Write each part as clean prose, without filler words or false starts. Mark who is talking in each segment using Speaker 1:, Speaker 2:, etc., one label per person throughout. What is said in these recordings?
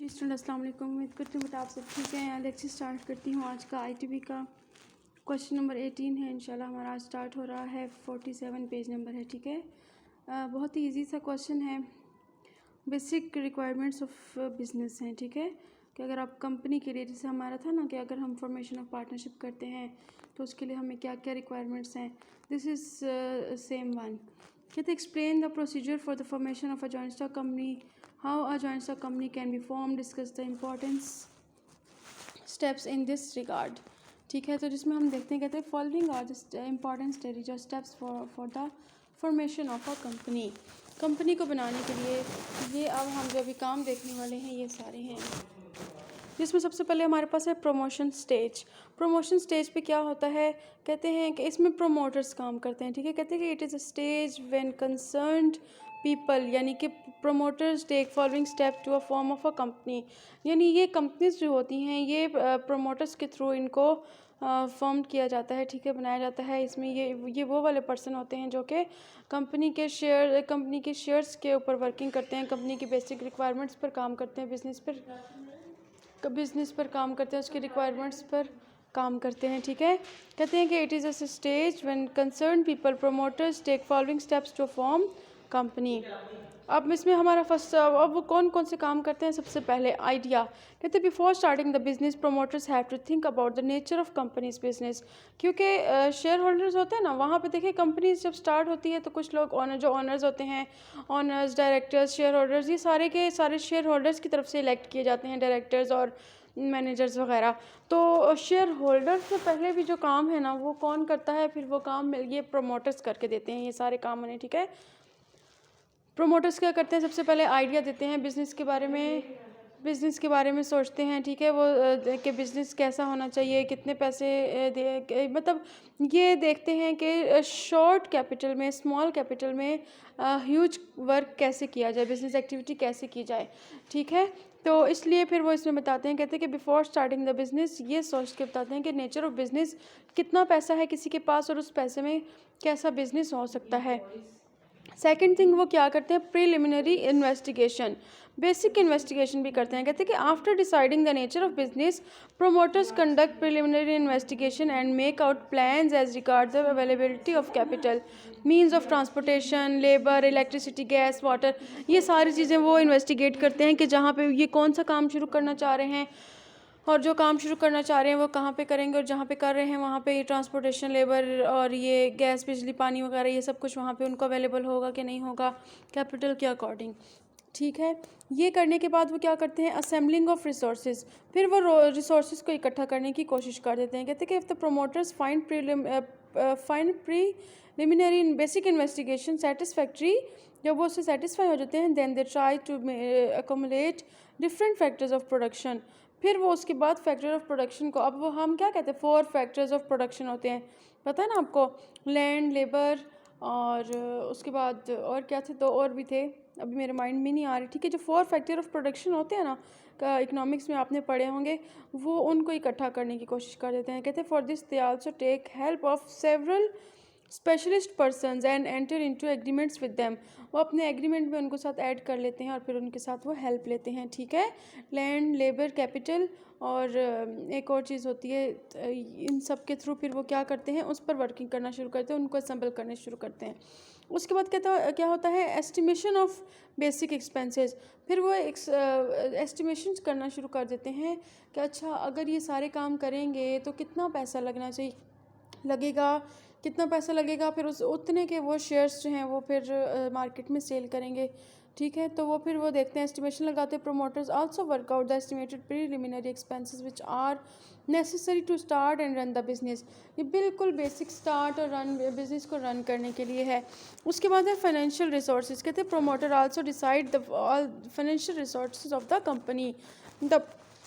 Speaker 1: जी student अस्सलाम वालेकुम। उम्मीद करती हूँ बेटा आप सब ठीक हैं। लेक्चर स्टार्ट करती हूँ। आज का आईटीबी का क्वेश्चन नंबर 18 है। इंशाल्लाह हमारा आज स्टार्ट हो रहा है। 47 पेज नंबर है। ठीक है, बहुत ही इजी सा क्वेश्चन है। बेसिक रिक्वायरमेंट्स ऑफ बिजनेस हैं। ठीक है, कि अगर आप कंपनी के लिए, जैसे हमारा था ना कि अगर हम फॉर्मेशन ऑफ पार्टनरशिप करते हैं तो उसके लिए हमें क्या क्या रिक्वायरमेंट्स हैं। This is same one. कहते explain the procedure for the formation of a joint stock company, how a joint stock company can be form, discuss the importance steps in this regard. ठीक है, तो जिसमें हम देखते हैं, कहते हैं following are the important stage और steps for the formation of a company. Company को बनाने के लिए ये अब हम जो अभी काम देखने वाले हैं ये सारे हैं। जिसमें सबसे पहले हमारे पास है प्रमोशन स्टेज। प्रमोशन स्टेज पे क्या होता है, कहते हैं कि इसमें प्रोमोटर्स काम करते हैं। ठीक है, कहते हैं कि it is a stage when concerned people, यानी कि promoters take following step to a form of a company. यानी ये कंपनीज जो होती हैं ये प्रोमोटर्स के थ्रू इनको फॉर्म किया जाता है। ठीक है, बनाया जाता है। इसमें ये वो वाले पर्सन होते हैं जो कि कंपनी के शेयर्स के ऊपर वर्किंग करते हैं, कंपनी की बेसिक रिक्वायरमेंट्स पर काम करते हैं, बिजनेस पर काम करते हैं, उसके रिक्वायरमेंट्स पर काम करते हैं। ठीक है, कहते हैं कि it is a stage when concern people promoters take following steps to form company. अब इसमें हमारा फर्स्ट, अब वो कौन कौन से काम करते हैं। सबसे पहले आइडिया, कहते हैं before starting the business promoters have to think about the nature of companies business. क्योंकि शेयर होल्डर्स होते हैं ना, वहाँ पे देखिए कंपनी जब स्टार्ट होती है तो कुछ लोग ऑनर्स होते हैं, ऑनर्स, डायरेक्टर्स, शेयर होल्डर्स, ये सारे के सारे शेयर होल्डर्स की तरफ से इलेक्ट किए जाते हैं, डायरेक्टर्स और मैनेजर्स वगैरह। तो शेयर होल्डर्स से पहले भी जो काम है ना वो कौन करता है, फिर वो काम ये प्रोमोटर्स करके देते हैं, ये सारे काम उन्हें। ठीक है, प्रोमोटर्स क्या करते हैं, सबसे पहले आइडिया देते हैं बिज़नेस के बारे में सोचते हैं। ठीक है, वो कि बिज़नेस कैसा होना चाहिए, कितने पैसे मतलब ये देखते हैं कि शॉर्ट कैपिटल में, स्मॉल कैपिटल में ह्यूज वर्क कैसे किया जाए, बिज़नेस एक्टिविटी कैसे की जाए। ठीक है, तो इसलिए फिर वो इसमें बताते हैं, कहते हैं कि बिफोर स्टार्टिंग द बिज़नेस, ये सोच के बताते हैं कि नेचर ऑफ बिज़नेस, कितना पैसा है किसी के पास और उस पैसे में कैसा बिज़नेस हो सकता है। सेकेंड थिंग वो क्या करते हैं, प्रीलिमिनरी इन्वेस्टिगेशन, बेसिक इन्वेस्टिगेशन भी करते हैं। कहते हैं कि after deciding the nature of business promoters conduct preliminary investigation and make out plans as regard the availability of capital, means of transportation, labour, electricity, gas, water, ये सारी चीज़ें वो इन्वेस्टिगेट करते हैं कि जहाँ पे ये कौन सा काम शुरू करना चाह रहे हैं और जो काम शुरू करना चाह रहे हैं वो कहाँ पे करेंगे, और जहाँ पे कर रहे हैं वहाँ पे ये ट्रांसपोर्टेशन, लेबर और ये गैस, बिजली, पानी वगैरह, ये सब कुछ वहाँ पे उनको अवेलेबल होगा कि नहीं होगा कैपिटल के अकॉर्डिंग। ठीक है, ये करने के बाद वो क्या करते हैं, असेंबलिंग ऑफ रिसोर्सेज, फिर वो रिसोर्सेज को इकट्ठा करने की कोशिश कर देते हैं। कहते हैं कि if the promoters find preliminary in basic investigation satisfactory, जब वो उससे सेटिस्फाई हो जाते हैं, then they try to accommodate different factors of production, फिर वो उसके बाद फैक्टर ऑफ प्रोडक्शन को, अब वो हम क्या कहते हैं, 4 फैक्टर्स ऑफ प्रोडक्शन होते हैं, पता है ना आपको, लैंड, लेबर और उसके बाद और क्या थे, 2 और भी थे, अभी मेरे माइंड में नहीं आ रही। ठीक है, जो 4 फैक्टर ऑफ प्रोडक्शन होते हैं ना, का इकोनॉमिक्स में आपने पढ़े होंगे, वो उनको इकट्ठा करने की कोशिश कर देते हैं। कहते हैं for this they also take help of several specialist persons and enter into agreements with them, वो अपने एग्रीमेंट में उनको साथ ऐड कर लेते हैं और फिर उनके साथ वो हेल्प लेते हैं। ठीक है, लैंड, लेबर, कैपिटल और एक और चीज़ होती है, इन सब के थ्रू फिर वो क्या करते हैं, उस पर वर्किंग करना शुरू करते हैं, उनको असम्बल करने शुरू करते हैं। उसके बाद क्या होता है, एस्टिमेशन ऑफ बेसिक एक्सपेंसेस, फिर वो एस्टिमेशन करना शुरू कर देते हैं कि अच्छा अगर ये सारे काम करेंगे तो कितना पैसा लगेगा, कितना पैसा लगेगा, फिर उस उतने के वो शेयर्स जो हैं वो फिर मार्केट में सेल करेंगे। ठीक है, तो वो फिर वो देखते हैं, एस्टिमेशन लगाते हैं। Promoters also work out the estimated preliminary expenses which are necessary to start and run the business, ये बिल्कुल बेसिक स्टार्ट और रन बिजनेस को रन करने के लिए है। उसके बाद है फाइनेंशियल रिसोर्सेज, कहते हैं promoter also decide the all financial resources of the company, the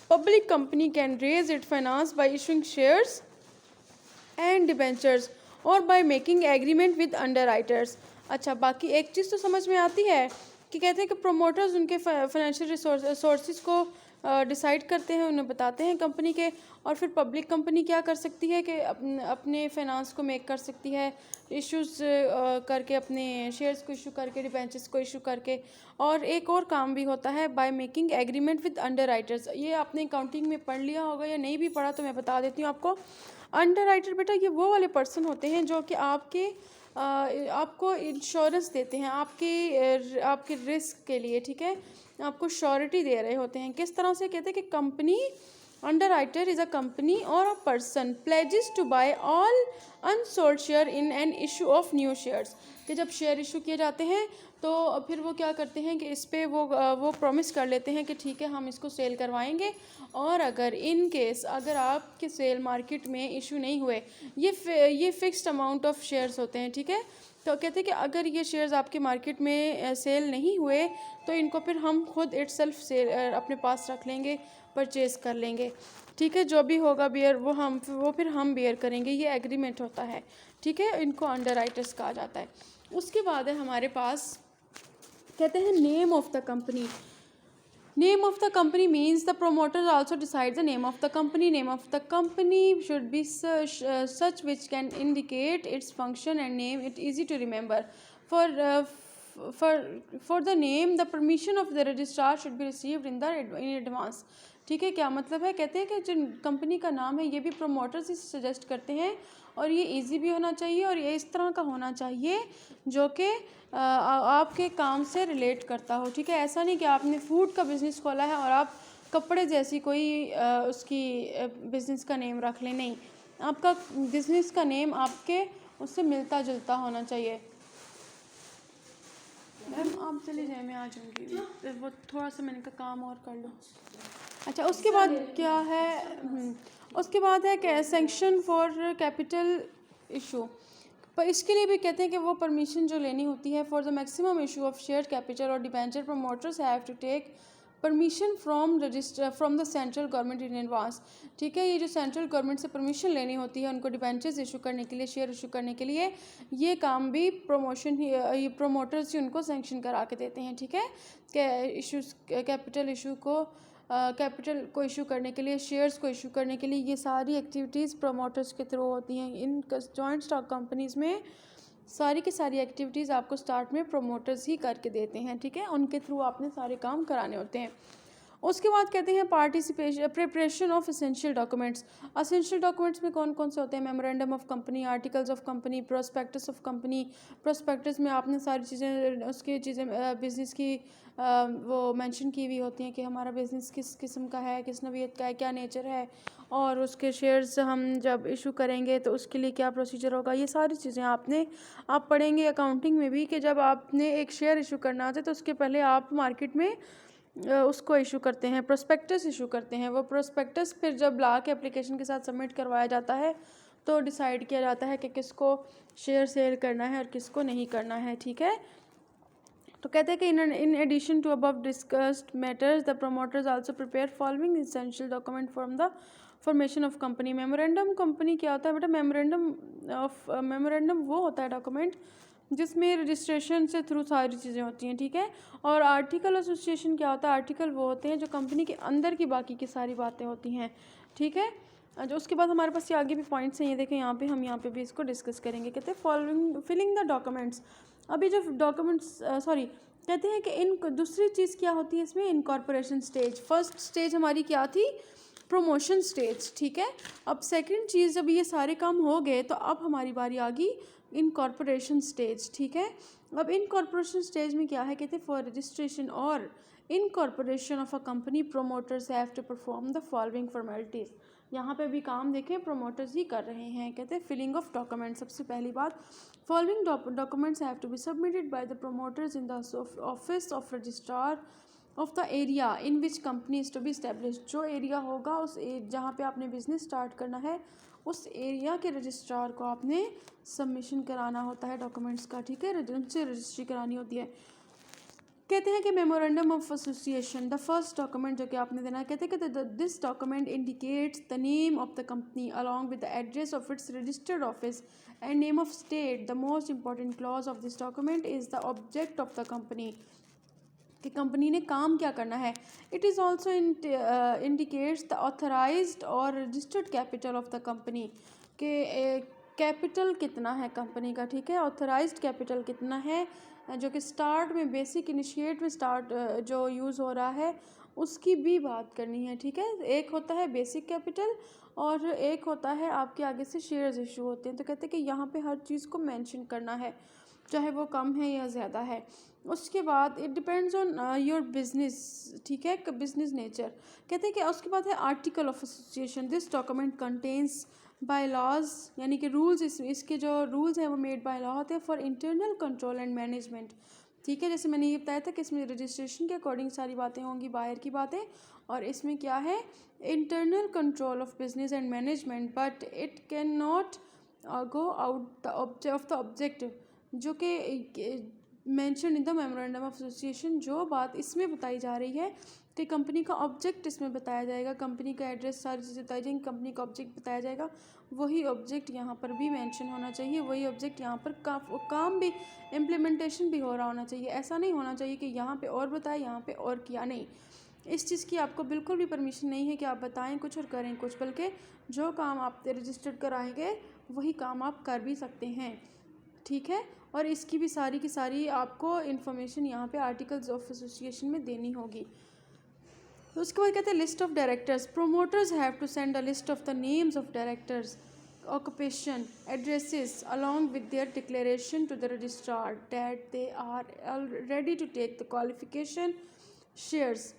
Speaker 1: public company can raise it finance by issuing shares and debentures और by making agreement with underwriters. अच्छा, बाकी एक चीज़ तो समझ में आती है कि कहते हैं कि प्रोमोटर्स उनके फाइनेंशियल सोर्सेज को डिसाइड करते हैं, उन्हें बताते हैं कंपनी के, और फिर पब्लिक कंपनी क्या कर सकती है कि अपने फाइनेंस को मेक कर सकती है, इश्यूज़ करके, अपने शेयर्स को इशू करके, डिबेंचर्स को इशू करके, और एक और काम भी होता है bye making agreement with under writers. ये आपने अकाउंटिंग में पढ़ लिया होगा या नहीं भी पढ़ा तो मैं बता देती हूँ आपको। अंडर राइटर बेटा ये वो वाले पर्सन होते हैं जो कि आपको इंश्योरेंस देते हैं आपके रिस्क के लिए, ठीक है, आपको श्योरिटी दे रहे होते हैं। किस तरह से कहते हैं कि company underwriter is a company और a person pledges to buy all unsold share in an issue of new shares, कि जब शेयर इशू किए जाते हैं तो फिर वो क्या करते हैं कि इस पे वो प्रॉमिस कर लेते हैं कि ठीक है हम इसको सेल करवाएंगे, और अगर इन केस अगर आपके सेल मार्केट में इशू नहीं हुए, ये फिक्स्ड अमाउंट ऑफ शेयर्स होते हैं, ठीक है। तो कहते हैं कि अगर ये शेयर्स आपके मार्केट में सेल नहीं हुए तो इनको फिर हम खुद इटसेल्फ सेल अपने पास रख लेंगे, परचेज़ कर लेंगे, ठीक है। जो भी होगा बियर वो फिर हम बियर करेंगे, ये एग्रीमेंट होता है, ठीक है। इनको अंडरराइटर्स कहा जाता है। उसके बाद है हमारे पास कहते हैं name of the company. Name of the company means the promoters also decide the name of the company. Name of the company should be such which can indicate its function and name it easy to remember. For uh, for the name, the permission of the registrar should be received in advance. ठीक है, क्या मतलब है? कहते हैं कि जो company का नाम है ये भी प्रोमोटर्स ही सजेस्ट करते हैं, और ये इजी भी होना चाहिए, और ये इस तरह का होना चाहिए जो कि आपके काम से रिलेट करता हो, ठीक है। ऐसा नहीं कि आपने फूड का बिज़नेस खोला है और आप कपड़े जैसी कोई उसकी बिज़नेस का नेम रख लें, नहीं, आपका बिज़नेस का नेम आपके उससे मिलता जुलता होना चाहिए। मैम आप चले जाए, मैं आ जाऊँगी, वो थोड़ा सा मैंने कहा काम और कर लो। अच्छा, उसके बाद क्या है? उसके बाद है कि सैंक्शन फॉर कैपिटल इशू, पर इसके लिए भी कहते हैं कि वो परमिशन जो लेनी होती है for the maximum issue of share capital और debenture, promoters have to take permission from the central government in advance, ठीक है। ये जो सेंट्रल गवर्नमेंट से परमिशन लेनी होती है उनको डिबेंचर्स इशू करने के लिए, शेयर इशू करने के लिए, ये काम भी ये प्रोमोटर्स ही उनको सेंक्शन करा के देते हैं, ठीक है। इशूज़ कैपिटल को इशू करने के लिए, शेयर्स को इशू करने के लिए, ये सारी एक्टिविटीज़ प्रोमोटर्स के थ्रू होती हैं। इन जॉइंट स्टॉक कंपनीज़ में सारी की सारी एक्टिविटीज़ आपको स्टार्ट में प्रोमोटर्स ही करके देते हैं, ठीक है, उनके थ्रू आपने सारे काम कराने होते हैं। उसके बाद कहते हैं participation preparation of essential documents. Essential documents में कौन कौन से होते हैं? Memorandum of company, articles of company, prospectus of company. Prospectus में आपने सारी चीज़ें उसकी चीज़ें बिज़नेस की वो मेंशन की हुई होती हैं कि हमारा बिज़नेस किस किस्म का है, किस नौइयत का है, क्या नेचर है, और उसके शेयर्स हम जब इशू करेंगे तो उसके लिए क्या प्रोसीजर होगा। ये सारी चीज़ें आप पढ़ेंगे अकाउंटिंग में भी कि जब आपने एक शेयर इशू करना होता है तो उसके पहले आप मार्केट में उसको इशू करते हैं, प्रोस्पेक्टस इशू करते हैं। वो प्रोस्पेक्टस फिर जब ला के एप्लीकेशन के साथ सबमिट करवाया जाता है तो डिसाइड किया जाता है कि किसको शेयर सेल करना है और किसको नहीं करना है, ठीक है। तो कहते हैं कि in addition to above discussed matters the promoters also prepare following essential document from the formation of company. Memorandum company क्या होता है बेटा? मेमोरेंडम वो होता है डॉक्यूमेंट जिसमें रजिस्ट्रेशन से थ्रू सारी चीज़ें होती हैं, ठीक है। और आर्टिकल एसोसिएशन क्या होता है? आर्टिकल वो होते हैं जो कंपनी के अंदर की बाकी की सारी बातें होती हैं, ठीक है। जो उसके बाद हमारे पास ये आगे भी पॉइंट्स हैं, ये देखें यहाँ पे, हम यहाँ पे भी इसको डिस्कस करेंगे। कहते हैं फॉलोइंग फिलिंग द डॉक्यूमेंट्स। अभी जो डॉक्यूमेंट्स कहते हैं कि इन दूसरी चीज़ क्या होती है इसमें? Incorporation stage. फर्स्ट स्टेज हमारी क्या थी? प्रमोशन स्टेज, ठीक है। अब सेकंड चीज़ जब ये सारे काम हो गए तो अब हमारी बारी आ गई इनकॉर्पोरेशन स्टेज, ठीक है। अब इनकॉर्पोरेशन स्टेज में क्या है? कहते हैं फॉर रजिस्ट्रेशन और incorporation of a company promoters have to perform the following formalities. यहाँ पे भी काम देखें प्रोमोटर्स ही कर रहे हैं। कहते हैं फिलिंग ऑफ डॉक्यूमेंट। सबसे पहली बात, following documents have to be submitted by the promoters in the office of registrar of the area in which company is to be established. जो एरिया होगा उस जहाँ पे आपने बिजनेस स्टार्ट करना है उस एरिया के रजिस्ट्रार को आपने सबमिशन कराना होता है डॉक्यूमेंट्स का, ठीक है, उनसे रजिस्ट्री करानी होती है। कहते हैं कि memorandum of association, the first document जो कि आपने देना है, कहते हैं कि this document indicates the name of the company along with the address of its registered office and name of state. The most important clause of this document is the object of the company, कि company ने काम क्या करना है। It is also indicates the authorised और registered capital of the company, के capital कितना है कंपनी का, ठीक है, ऑथराइज्ड कैपिटल कितना है, जो कि स्टार्ट में बेसिक इनिशिएट में स्टार्ट जो यूज़ हो रहा है उसकी भी बात करनी है, ठीक है। एक होता है बेसिक कैपिटल और एक होता है आपके आगे से शेयर्स इशू होते हैं। तो कहते हैं कि यहाँ पे हर चीज़ को मेंशन करना है, चाहे वो कम है या ज़्यादा है। उसके बाद it depends on your business, ठीक है, बिजनेस नेचर। कहते हैं कि उसके बाद है article of association. This document contains bylaws, यानी कि रूल्स, इसके जो रूल्स हैं वो मेड बाय लॉ होते हैं for internal control and management, ठीक है। जैसे मैंने ये बताया था कि इसमें रजिस्ट्रेशन के अकॉर्डिंग सारी बातें होंगी, बायर की बातें, और इसमें क्या है, internal control of business and management, but it can not go out of the objective, जो कि mention in the memorandum of association. जो बात इसमें बताई जा रही है कि कंपनी का ऑब्जेक्ट इसमें बताया जाएगा, कंपनी का एड्रेस, सारी चीज़ें बताई जाएंगी, कंपनी का ऑब्जेक्ट बताया जाएगा, वही ऑब्जेक्ट यहाँ पर भी मेंशन होना चाहिए, वही ऑब्जेक्ट यहाँ पर काम भी, इम्प्लीमेंटेशन भी हो रहा होना चाहिए। ऐसा नहीं होना चाहिए कि यहाँ पे और बताया, यहाँ पे और किया, नहीं। इस चीज़ की आपको बिल्कुल भी परमिशन नहीं है कि आप बताएं कुछ और करें कुछ, बल्कि जो काम आप रजिस्टर्ड कराएंगे वही काम आप कर भी सकते हैं, ठीक है। और इसकी भी सारी की सारी आपको इन्फॉर्मेशन यहाँ पे आर्टिकल्स ऑफ एसोसिएशन में देनी होगी। उसके बाद कहते हैं list of directors. Promoters have to send a list of the names of directors, occupation, addresses along with their declaration to the registrar that they are ready to take the qualification shares,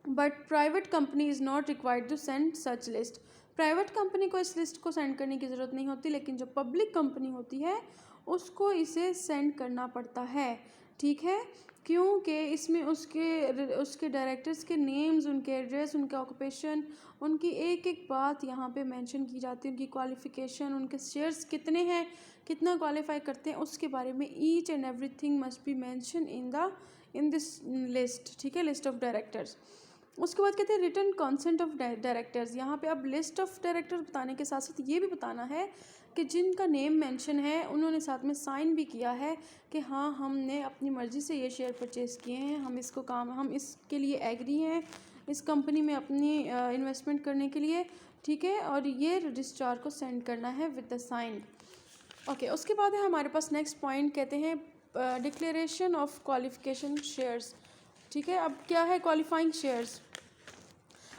Speaker 1: but private company is not required to send such list। Private company को इस list को send करने की ज़रूरत नहीं होती, लेकिन जो पब्लिक कंपनी होती है उसको इसे सेंड करना पड़ता है, ठीक है। क्योंकि इसमें उसके डायरेक्टर्स के नेम्स, उनके एड्रेस, उनके ऑक्यूपेशन, उनकी एक एक बात यहाँ पे मेंशन की जाती है, उनकी क्वालिफ़िकेशन, उनके शेयर्स कितने हैं, कितना क्वालिफाई करते हैं, उसके बारे में each and everything must be mention in this list, ठीक है, लिस्ट ऑफ डायरेक्टर्स। उसके बाद कहते हैं रिटन कॉन्सेंट ऑफ डायरेक्टर्स। यहाँ पे अब लिस्ट ऑफ डायरेक्टर्स बताने के साथ साथ ये भी बताना है कि जिनका नेम मेंशन है उन्होंने साथ में साइन भी किया है कि हाँ हमने अपनी मर्ज़ी से ये शेयर परचेज़ किए हैं, हम इसके लिए एग्री हैं इस कंपनी में अपनी इन्वेस्टमेंट करने के लिए, ठीक है। और ये रजिस्ट्रार को सेंड करना है विद द साइन, ओके। उसके बाद है हमारे पास नेक्स्ट पॉइंट, कहते हैं डिक्लेरेशन ऑफ क्वालिफिकेशन शेयर्स, ठीक है। अब क्या है क्वालिफाइंग शेयर्स।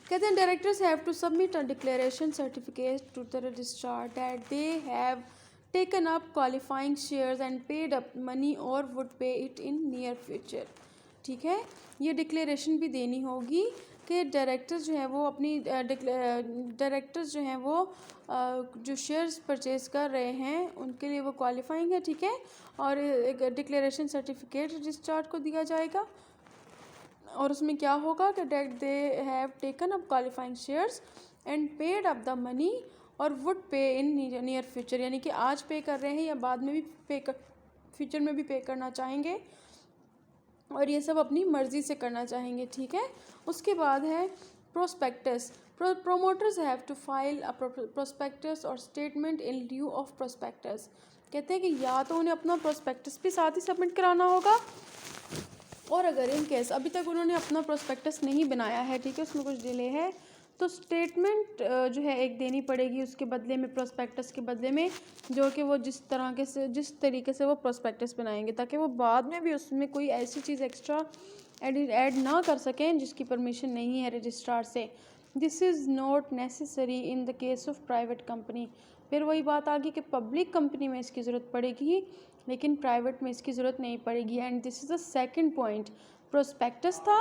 Speaker 1: कहते हैं directors have to submit a declaration certificate to the registrar that they have taken up qualifying shares and paid up money or would pay it in near future, ठीक है। ये डिक्लेरेशन भी देनी होगी कि directors जो है वो अपनी डायरेक्टर्स जो हैं वो जो शेयर्स परचेज़ कर रहे हैं उनके लिए वो क्वालिफाइंग है, ठीक है। और एक डिक्लेरेशन सर्टिफिकेट रजिस्ट्रार को दिया जाएगा और उसमें क्या होगा कि that they have taken up qualifying shares and paid up the money or would pay in near future, यानी कि आज पे कर रहे हैं या बाद में भी फ्यूचर में भी पे करना चाहेंगे, और ये सब अपनी मर्ज़ी से करना चाहेंगे, ठीक है। उसके बाद है prospectus. Promoters have to file a prospectus और statement in due of prospectus. कहते हैं कि या तो उन्हें अपना प्रोस्पेक्टस भी साथ ही सबमिट कराना होगा, और अगर इन केस अभी तक उन्होंने अपना प्रोस्पेक्टस नहीं बनाया है, ठीक है, उसमें कुछ डिले है, तो स्टेटमेंट जो है एक देनी पड़ेगी उसके बदले में, प्रोस्पेक्टस के बदले में, जो कि वो जिस तरीके से वो प्रोस्पेक्टस बनाएंगे, ताकि वो बाद में भी उसमें कोई ऐसी चीज़ एक्स्ट्रा ऐड ना कर सकें जिसकी परमिशन नहीं है रजिस्ट्रार से। This is not necessary in the case of private company. फिर वही बात आ गई कि पब्लिक कंपनी में इसकी ज़रूरत पड़ेगी लेकिन प्राइवेट में इसकी ज़रूरत नहीं पड़ेगी। And this is the second point, prospectus था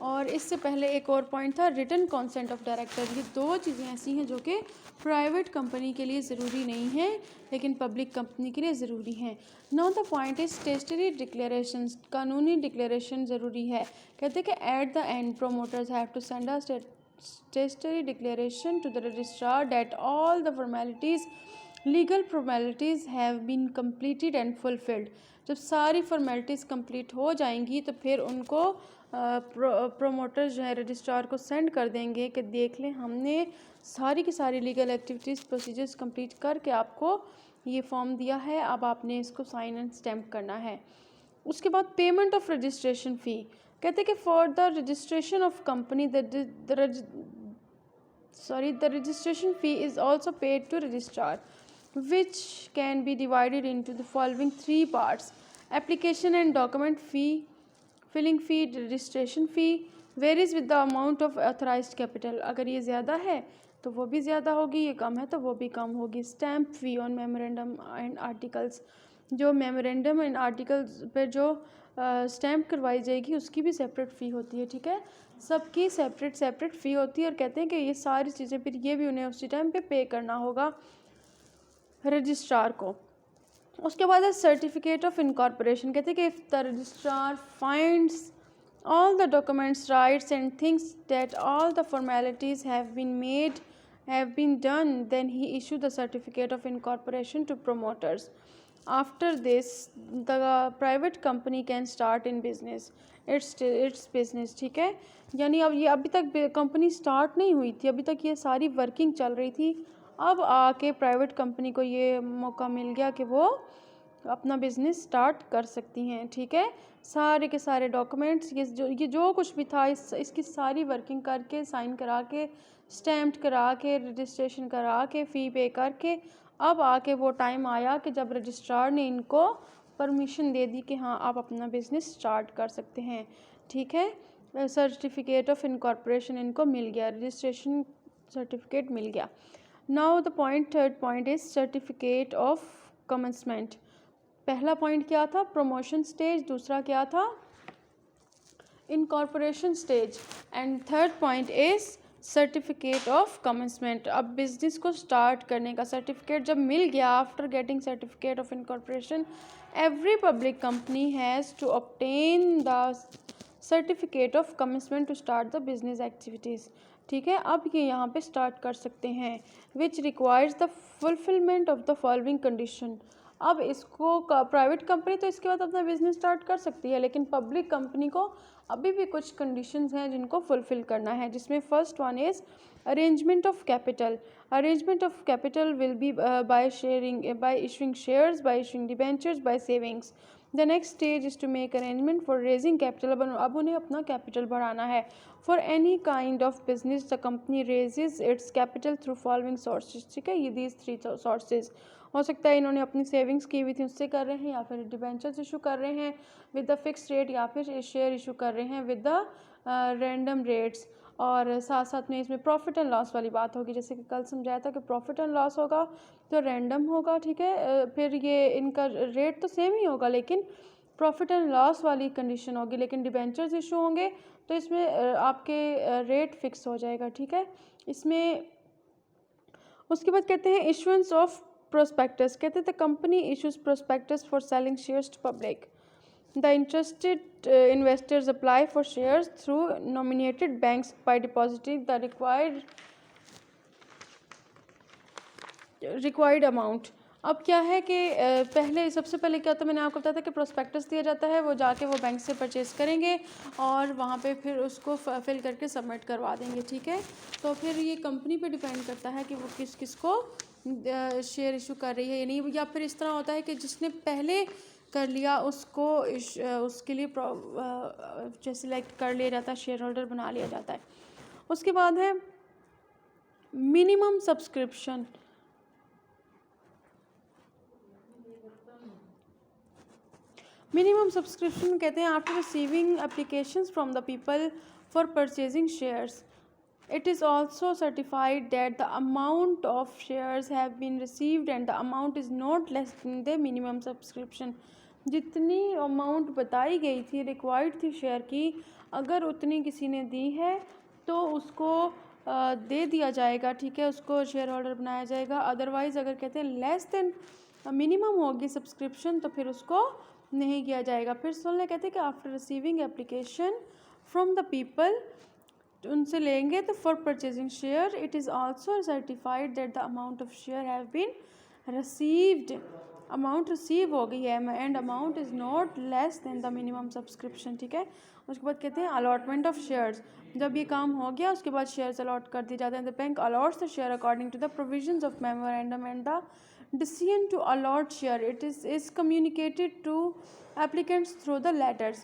Speaker 1: और इससे पहले एक और पॉइंट था रिटन कॉन्सेंट ऑफ डायरेक्टर। ये दो चीज़ें ऐसी हैं जो कि प्राइवेट कंपनी के लिए ज़रूरी नहीं है लेकिन पब्लिक कंपनी के लिए ज़रूरी हैं। Now the point is statutory declaration. कानूनी डिक्लेरेशन ज़रूरी है। कहते हैं कि at the end promoters have to send a statutory declaration to the registrar that all the legal formalities have been completed and fulfilled। जब सारी फॉर्मेलिटीज़ कंप्लीट हो जाएंगी तो फिर उनको प्रोमोटर्स जो है रजिस्ट्रार को सेंड कर देंगे कि देख लें हमने सारी की सारी लीगल एक्टिविटीज़ प्रोसीजर्स कंप्लीट करके आपको ये फॉर्म दिया है, अब आपने इसको साइन एंड स्टैम्प करना है। उसके बाद पेमेंट ऑफ रजिस्ट्रेशन फ़ी। कहते हैं कि for the registration of company the registration fee is also paid to registrar, which can be divided into the following three parts। Application and document fee, filing fee, registration fee varies with the amount of authorised capital. अगर ये ज़्यादा है तो वो भी ज़्यादा होगी, ये कम है तो वो भी कम होगी। Stamp fee on memorandum and articles, जो मेमोरेंडम एंड आर्टिकल्स पर जो स्टैम्प करवाई जाएगी उसकी भी सेपरेट फ़ी होती है, ठीक है। सबकी सेपरेट सेपरेट फ़ी होती है और कहते हैं कि ये सारी चीज़ें फिर ये भी उन्हें उसी टाइम पे करना होगा रजिस्ट्रार को। उसके बाद है सर्टिफिकेट ऑफ इनकॉर्पोरेशन। कहते हैं कि if the registrar finds all the documents, rights and thinks that all the formalities have been done, then he issue the certificate of incorporation to promoters. After this the private company can start in business its business, ठीक है। यानी अब ये अभी तक company start नहीं हुई थी, अभी तक ये सारी वर्किंग चल रही थी। अब आके प्राइवेट कंपनी को ये मौका मिल गया कि वो अपना बिज़नेस स्टार्ट कर सकती हैं, ठीक है। सारे के सारे डॉक्यूमेंट्स ये जो कुछ भी था इसकी सारी वर्किंग करके, साइन करा के, स्टैम्प्ड करा के, रजिस्ट्रेशन करा के, फ़ी पे करके अब आके वो टाइम आया कि जब रजिस्ट्रार ने इनको परमिशन दे दी कि हाँ आप अपना बिज़नेस स्टार्ट कर सकते हैं, ठीक है। सर्टिफिकेट ऑफ इनकॉर्पोरेशन इनको मिल गया, रजिस्ट्रेशन सर्टिफिकेट मिल गया। Now the third point is certificate of commencement. पहला पॉइंट क्या था? Promotion stage. दूसरा क्या था? Incorporation stage. And third point is certificate of commencement. अब बिजनेस को स्टार्ट करने का सर्टिफिकेट जब मिल गया, after getting certificate of incorporation, every public company has to obtain the certificate of commencement to start the business activities, ठीक है। अब ये यहाँ पे स्टार्ट कर सकते हैं, which requires the fulfilment of the following condition. अब इसको प्राइवेट कंपनी तो इसके बाद अपना बिजनेस स्टार्ट कर सकती है, लेकिन पब्लिक कंपनी को अभी भी कुछ कंडीशंस हैं जिनको फुलफिल करना है, जिसमें first one is arrangement of capital. Arrangement of capital will be by issuing shares, by issuing debentures, by savings. The next stage is to make arrangement for raising capital. अब उन्हें अपना capital बढ़ाना है। For any kind of business the company raises its capital through following sources, ठीक है। ये these three sources हो सकता है इन्होंने अपनी सेविंग्स की हुई थी उससे कर रहे हैं, या फिर डिबेंचर्स इशू कर रहे हैं विद द फिक्स रेट, या फिर शेयर इशू कर रहे हैं विद द रैंडम रेट्स। और साथ साथ में इसमें प्रॉफिट एंड लॉस वाली बात होगी, जैसे कि कल समझाया था कि प्रॉफिट एंड लॉस होगा तो रैंडम होगा, ठीक है। फिर ये इनका रेट तो सेम ही होगा लेकिन प्रॉफिट एंड लॉस वाली कंडीशन होगी। लेकिन डिबेंचर्स इशू होंगे तो इसमें आपके रेट फिक्स हो जाएगा, ठीक है। इसमें उसके बाद कहते हैं इशुएंस ऑफ प्रोस्पेक्टस। कहते हैं the company issues prospectus for selling shares to public. The interested investors apply for shares through nominated banks by depositing the required amount. अब क्या है कि पहले सबसे पहले क्या होता है, मैंने आपको बताया था कि प्रोस्पेक्टस दिया जाता है, वो जाके वो बैंक से परचेज़ करेंगे और वहाँ पे फिर उसको फिल करके सबमिट करवा देंगे, ठीक है। तो फिर ये कंपनी पे डिपेंड करता है कि वो किस को शेयर इशू कर रही है या नहीं। या फिर इस तरह होता है कि जिसने पहले कर लिया उसको उसके लिए जैसे सिलेक्ट कर लिया जाता है, शेयर होल्डर बना लिया जाता है। उसके बाद है मिनिमम सब्सक्रिप्शन। मिनिमम सब्सक्रिप्शन कहते हैं after receiving applications from the people for purchasing shares, it is also certified that the amount of shares have been received and the amount is not less than the minimum subscription। जितनी amount बताई गई थी, required थी share की, अगर उतनी किसी ने दी है तो उसको दे दिया जाएगा, ठीक है, उसको शेयर होल्डर बनाया जाएगा। अदरवाइज़ अगर कहते हैं लेस देन मिनिमम होगी सब्सक्रिप्शन तो फिर उसको नहीं किया जाएगा। फिर सुनने कहते हैं कि after receiving application from the people, उनसे लेंगे तो for purchasing share it is also certified that the amount of share have been received, amount receive हो गई है and amount is not less than the minimum subscription, ठीक है। उसके बाद कहते हैं अलॉटमेंट ऑफ शेयर्स। जब ये काम हो गया उसके बाद शेयर्स अलॉट कर दिए जाते हैं। The bank allots the share according to the provisions of memorandum and the decision to allot share it is communicated to applicants through the letters।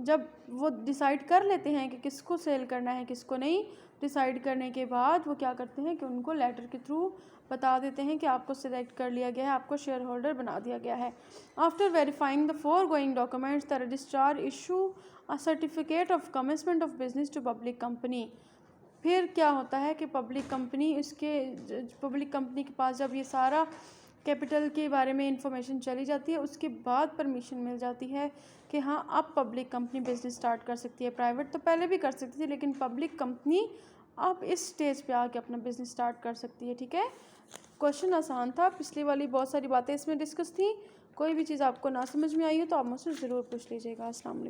Speaker 1: जब वो डिसाइड कर लेते हैं कि किसको सेल करना है किसको नहीं, डिसाइड करने के बाद वो क्या करते हैं कि उनको लेटर के थ्रू बता देते हैं कि आपको सिलेक्ट कर लिया गया है, आपको शेयर होल्डर बना दिया गया है। After verifying the foregoing documents, the registrar issue a certificate of commencement of business to public company. फिर क्या होता है कि पब्लिक कंपनी के पास जब ये सारा कैपिटल के बारे में इंफॉर्मेशन चली जाती है, उसके बाद परमिशन मिल जाती है कि हाँ अब पब्लिक कंपनी बिज़नेस स्टार्ट कर सकती है। प्राइवेट तो पहले भी कर सकती थी, लेकिन पब्लिक कंपनी अब इस स्टेज पे आके अपना बिज़नेस स्टार्ट कर सकती है। ठीक है, क्वेश्चन आसान था, पिछली वाली बहुत सारी बातें इसमें डिस्कस थी। कोई भी चीज़ आपको ना समझ में आई हो तो आप मुझसे ज़रूर पूछ लीजिएगा। अस्सलाम वालेकुम।